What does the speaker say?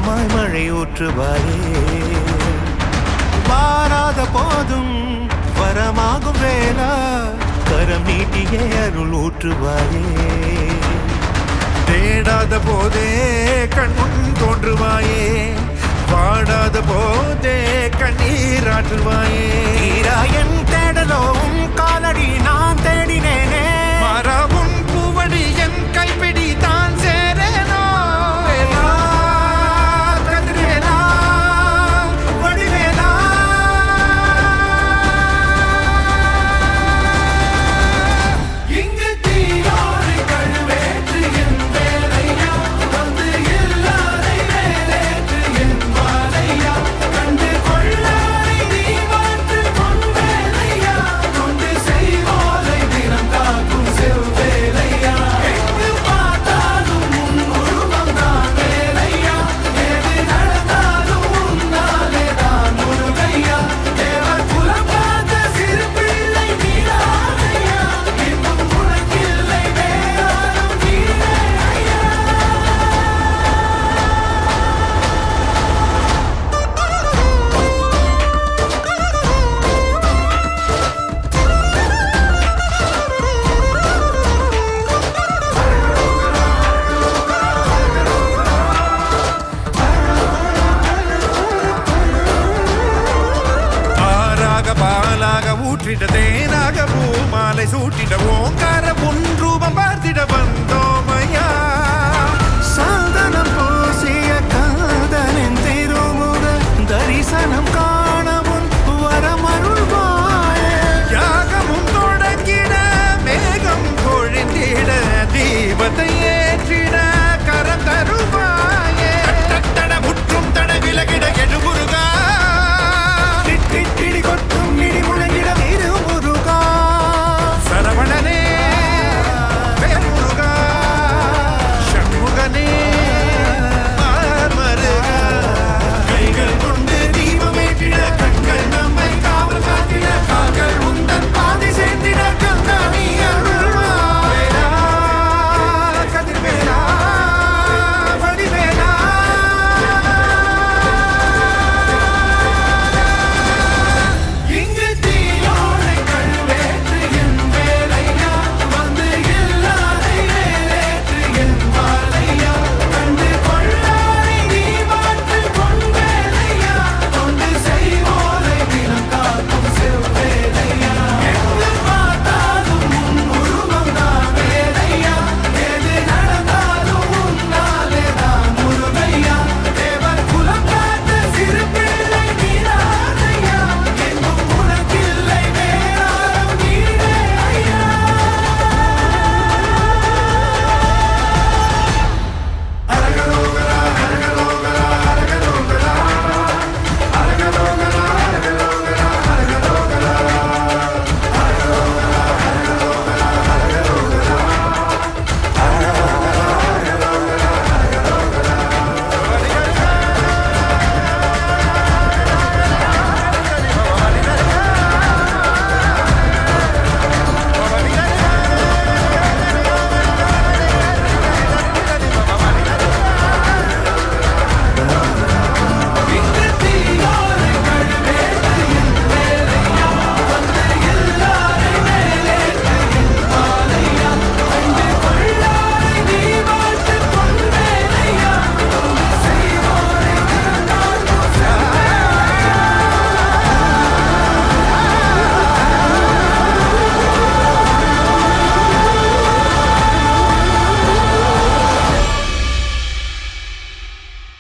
ஈரமாய் மழை ஊற்றுவாயே. வாராத போதும் வரமாகும் வேளா கரம் நீட்டியே அருள் ஊற்றுவாயே. தேடாத போதே கண்முன் தோன்றுவாயே, வாடாத போதே கண்ணீராற்றுவாயே. என் தேடலும் காலடி நான் தேடினேனே, மரபும் பூவடி என் கைப்பிடி தான் சேரேனோ. வேலா கதிரேலா வடிவேலா, இங்கு தீயோடு கழுவேற்று என் வேலையா, வந்து இல்லாதை வேலேற்று என் வாழையா, கண்டு கொள்ளாரை நீ மாற்று பொன் வேலையா, கொண்டு செய்வோலை தினம் காக்கும் செவ்வேலையா. எங்கு பார்த்தாலும் உன் உருவம் தான் வேலையா, எது நடந்தாலும் உன்னாலே தான் முருகையா. தேவர் குலம் பார்த்த சிறு பிள்ளை நீரானையா, இன்னும் உனக்கில்லை வேறாரும் நீரே ஐயா. ஆறாக பாலாக ஊற்றிட தேனாக பூமாலை சூட்டிட ஓங்கார பொன் ரூபம் பார்த்திட வந்தோ.